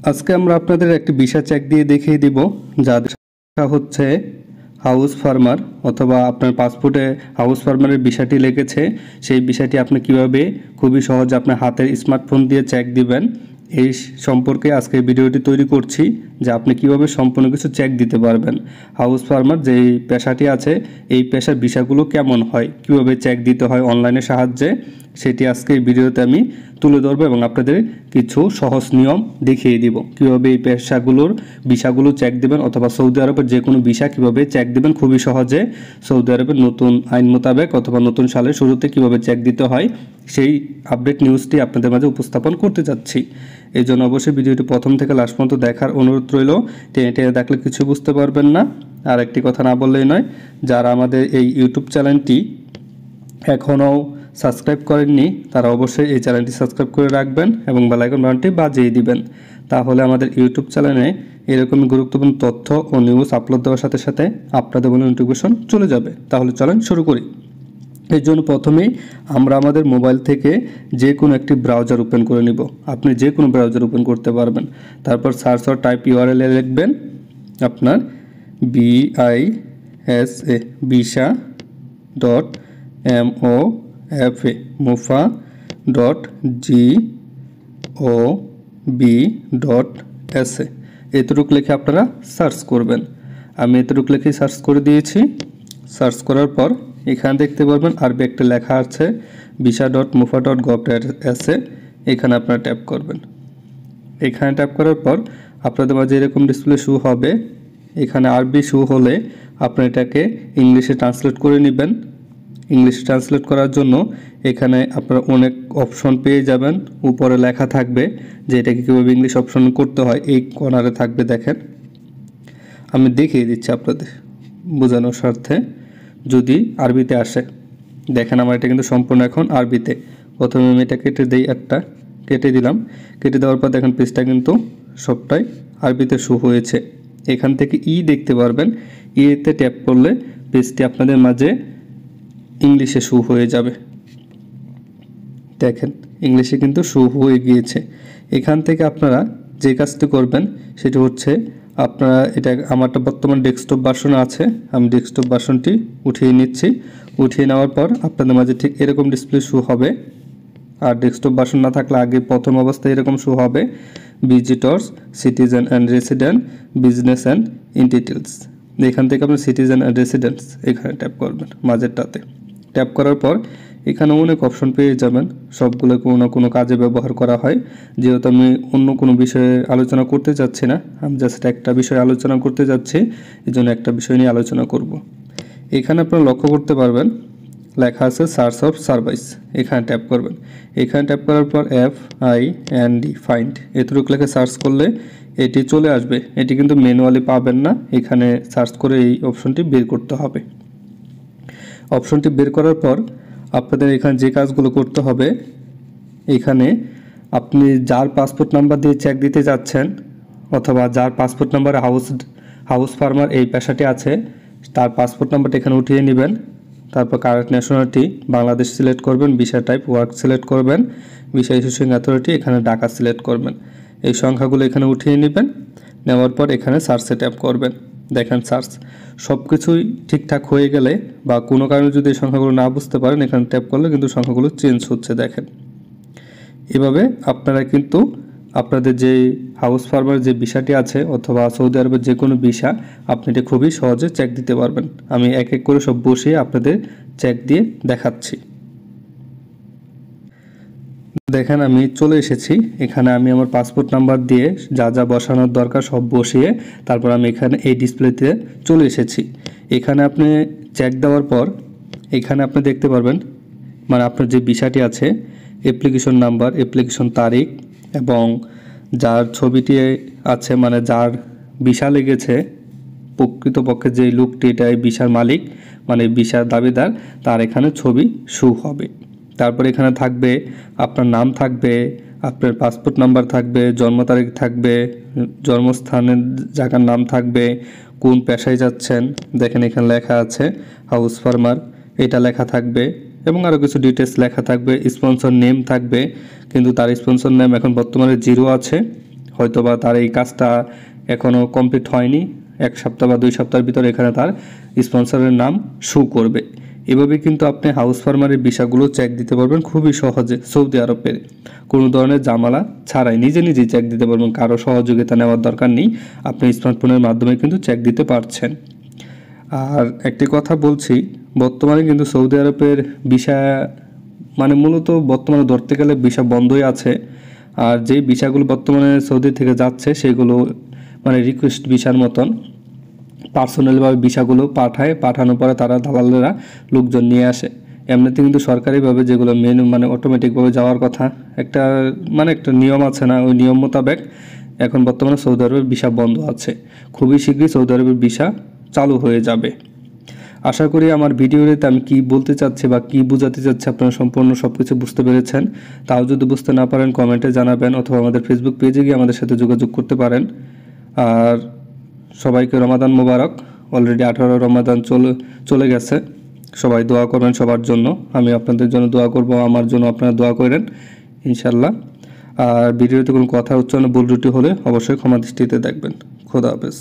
আজকে আমরা আপনাদের একটি ভিসা চেক দিয়ে দেখিয়ে দিব যাদের হচ্ছে হাউস ফার্মার অথবা আপনার পাসপোর্টে হাউস ফার্মারের ভিসাটি লেগেছে সেই ভিসাটি আপনি কিভাবে খুবই সহজে আপনার হাতের স্মার্টফোন দিয়ে চেক দিবেন এই সম্পর্কে আজকে ভিডিওটি তৈরি করছি যে আপনি কিভাবে সম্পূর্ণ কিছু চেক দিতে পারবেন। হাউস ফার্মার যে পেশাটি আছে এই পেশার ভিসাগুলো কেমন হয়, কিভাবে চেক দিতে হয় অনলাইনের সাহায্যে, সেটি আজকে এই ভিডিওতে আমি তুলে ধরবো এবং আপনাদের কিছু সহজ নিয়ম দেখিয়ে দিব কিভাবে এই পেশাগুলোর ভিসাগুলো চেক দিবেন অথবা সৌদি আরবের যে কোনো ভিসা কিভাবে চেক দিবেন খুবই সহজে। সৌদি আরবের নতুন আইন মোতাবেক অথবা নতুন সালের শুরুতে কিভাবে চেক দিতে হয় সেই আপডেট নিউজটি আপনাদের মাঝে উপস্থাপন করতে যাচ্ছি। এই জন্য অবশ্যই ভিডিওটি প্রথম থেকে লাস্ট পর্যন্ত দেখার অনুরোধ রইল। টেনে টেনে দেখলে কিছু বুঝতে পারবেন না। আর একটি কথা না বললেই নয়, যারা আমাদের এই ইউটিউব চ্যানেলটি এখনও সাবস্ক্রাইব করেননি তারা অবশ্যই এই চ্যানেলটি সাবস্ক্রাইব করে রাখবেন এবং বেল আইকন বাটনটি বাজিয়ে দিবেন। তাহলে আমাদের ইউটিউব চ্যানেলে এরকম গুরুত্বপূর্ণ তথ্য ও নিউজ আপলোড দেওয়ার সাথে সাথে আপনাদের মনে নোটিফিকেশন চলে যাবে। তাহলে চলেন শুরু করি। এর জন্য প্রথমেই আমরা আমাদের মোবাইল থেকে যে কোনো একটি ব্রাউজার ওপেন করে নিব। আপনি যে কোনো ব্রাউজার ওপেন করতে পারবেন। তারপর সার্চ অর টাইপ ইউআরএল এ লিখবেন আপনার BISA visa.mofa.gov.sa এতটুকু লিখে আপনারা সার্চ করবেন। আমি এতটুকু লিখে সার্চ করে দিয়েছি। সার্চ করার পর এখানে দেখতে পারবেন আরবি একটা লেখা আছে visa.mofa.gov.sa, এখানে আপনারা ট্যাপ করবেন। এখানে ট্যাপ করার পর আপনাদের মাঝে এরকম ডিসপ্লে শো হবে। এখানে আরবি শো হলে আপনি এটাকে ইংলিশে ট্রান্সলেট করে নেবেন। ইংলিশে ট্রান্সলেট করার জন্য এখানে আপনারা অনেক অপশন পেয়ে যাবেন। উপরে লেখা থাকবে যে এটাকে কীভাবে ইংলিশ অপশন করতে হয়, এই কর্নারে থাকবে। দেখেন আমি দেখিয়ে দিচ্ছি আপনাদের বোঝানোর স্বার্থে। যদি আরবিতে আসে দেখেন আমার এটা কিন্তু সম্পূর্ণ এখন আরবিতে। প্রথমে আমি এটা কেটে দিই, একটা কেটে দিলাম। কেটে দেওয়ার পর দেখেন পেজটা কিন্তু সবটাই আরবিতে শো হয়েছে। এখান থেকে দেখতে পারবেন, এতে ট্যাপ করলে পেজটি আপনাদের মাঝে ইংলিশে শো হয়ে যাবে। দেখেন ইংলিশে কিন্তু শো হয়ে গিয়েছে। এখান থেকে আপনারা যে কাজটি করবেন সেটি হচ্ছে আপনারা এটা আমারটা বর্তমান ডেস্কটপ ভার্সন আছে, আমি ডেস্কটপ ভার্সনটি উঠিয়ে নিচ্ছি। উঠিয়ে নেওয়ার পর আপনাদের মাঝে ঠিক এরকম ডিসপ্লে শো হবে। আর ডেস্কটপ ভার্সন না থাকলে আগে প্রথম অবস্থায় এরকম শো হবে visitors, citizen and resident, business and entities. এখান থেকে আপনি সিটিজেন অ্যান্ড রেসিডেন্টস এখানে ট্যাপ করবেন মাঝেরটাতে। ট্যাপ করার পর এখানে অনেক অপশন পেয়ে যাবেন, সবগুলো কোনো না কোনো কাজে ব্যবহার করা হয়। যেহেতু আমি অন্য কোনো বিষয়ে আলোচনা করতে যাচ্ছি না, আমি জাস্ট একটা বিষয়ে আলোচনা করতে যাচ্ছি, এই জন্য একটা বিষয় নিয়ে আলোচনা করব। এখানে আপনারা লক্ষ্য করতে পারবেন লেখা আছে সার্চ অফ সার্ভিস, এখানে ট্যাপ করবেন। এখানে ট্যাপ করার পর FIND ফাইন্ড এতটুকু লেখে সার্চ করলে এটি চলে আসবে। এটি কিন্তু ম্যানুয়ালি পাবেন না, এখানে সার্চ করে এই অপশনটি বের করতে হবে। অপশনটি বের করার পর আপনাদের এখানে যে কাজগুলো করতে হবে, এখানে আপনি যার পাসপোর্ট নাম্বার দিয়ে চেক দিতে যাচ্ছেন অথবা যার পাসপোর্ট নাম্বারে হাউস ফার্মার এই পেশাটি আছে তার পাসপোর্ট নাম্বারটা এখানে উঠিয়ে নেবেন। তারপর কারেন্ট ন্যাশনালিটি বাংলাদেশ সিলেক্ট করবেন, ভিসা টাইপ ওয়ার্ক সিলেক্ট করবেন, ভিসা ইস্যুইং অথরিটি এখানে ঢাকা সিলেক্ট করবেন। এই সংখ্যাগুলো এখানে উঠিয়ে নেবেন। নেওয়ার পর এখানে সার্চে ট্যাপ করবেন। দেখেন সার্চ সব কিছুই ঠিকঠাক হয়ে গেলে বা কোনো কারণে যদি এই সংখ্যাগুলো না বুঝতে পারেন এখানে ট্যাপ করলে কিন্তু সংখ্যাগুলো চেঞ্জ হচ্ছে। দেখেন এভাবে আপনারা কিন্তু আপনাদের যে হাউস ফার্মার যে ভিসাটি আছে অথবা সৌদি আরবের যে কোনো ভিসা আপনি এটা খুবই সহজে চেক দিতে পারবেন। আমি এক এক করে সব বসিয়ে আপনাদের চেক দিয়ে দেখাচ্ছি। দেখেন আমি চলে এসেছি। এখানে আমি আমার পাসপোর্ট নাম্বার দিয়ে যা যা বসানোর দরকার সব বসিয়ে তারপর আমি এখানে এই ডিসপ্লেতে চলে এসেছি। এখানে আপনি চেক দেওয়ার পর এখানে আপনি দেখতে পারবেন মানে আপনার যে ভিসাটি আছে অ্যাপ্লিকেশন নাম্বার, অ্যাপ্লিকেশন তারিখ এবং যার ছবিটি আছে মানে যার ভিসা লেগেছে প্রকৃতপক্ষে যে লোকটি এটা এই ভিসার মালিক মানে ভিসার দাবিদার তার এখানে ছবি শো হবে। তারপর এখানে থাকবে আপনার নাম থাকবে, আপনার পাসপোর্ট নাম্বার থাকবে, জন্ম তারিখ থাকবে, জন্মস্থানের জায়গার নাম থাকবে, কোন পেশায় যাচ্ছেন দেখেন এখানে লেখা আছে হাউস ফার্মার এটা লেখা থাকবে এবং আরও কিছু ডিটেলস লেখা থাকবে। স্পন্সর নেম থাকবে কিন্তু তার স্পন্সর নেম এখন বর্তমানে 0 আছে, হয়তোবা তার এই কাজটা এখনও কমপ্লিট হয়নি, 1 সপ্তাহ বা 2 সপ্তাহের ভিতরে এখানে তার স্পন্সরের নাম শো করবে। এভাবে কিন্তু আপনি হাউস ফার্মারের ভিসাগুলো চেক দিতে পারবেন খুবই সহজে, সৌদি আরবের কোনো ধরনের ঝামেলা ছাড়াই নিজেই চেক দিতে পারবেন, কারো সহযোগিতা নেওয়ার দরকার নেই। আপনি স্মার্টফোনের মাধ্যমে কিন্তু চেক দিতে পারছেন। আর একটি কথা বলছি, বর্তমানে কিন্তু সৌদি আরবের ভিসা মানে মূলত বর্তমানে ধরতে গেলে ভিসা বন্ধই আছে। আর যেই ভিসাগুলো বর্তমানে সৌদি থেকে যাচ্ছে সেগুলো মানে রিকোয়েস্ট ভিসার মতন পার্সোনালভাবে ভিসাগুলো পাঠানোর পরে তারা দালালেরা লোকজন নিয়ে আসে। এমনিতে কিন্তু সরকারিভাবে যেগুলো মানে অটোমেটিকভাবে যাওয়ার কথা একটা নিয়ম আছে না, ওই নিয়ম মোতাবেক এখন বর্তমানে সৌদি আরবের ভিসা বন্ধ আছে। খুবই শীঘ্রই সৌদি আরবের ভিসা চালু হয়ে যাবে। আশা করি আমার ভিডিওতে আমি কি বলতে চাচ্ছি বা কি বোঝাতে চাচ্ছি আপনারা সম্পূর্ণ সব কিছু বুঝতে পেরেছেন। তাও যদি বুঝতে না পারেন কমেন্টে জানাবেন, অথবা আমাদের ফেসবুক পেজে গিয়ে আমাদের সাথে যোগাযোগ করতে পারেন। আর সবাইকে রমাদান মোবারক। অলরেডি 18 রমাদান চলে গেছে। সবাই দোয়া করবেন সবার জন্য, আমি আপনাদের জন্য দোয়া করব, আমার জন্য আপনারা দোয়া করেন ইনশাল্লাহ। আর ভিডিওতে কোনো কথা উচ্চারণ ভুল ত্রুটি হলে অবশ্যই ক্ষমা দৃষ্টিতে দেখবেন। খোদা হাফেজ।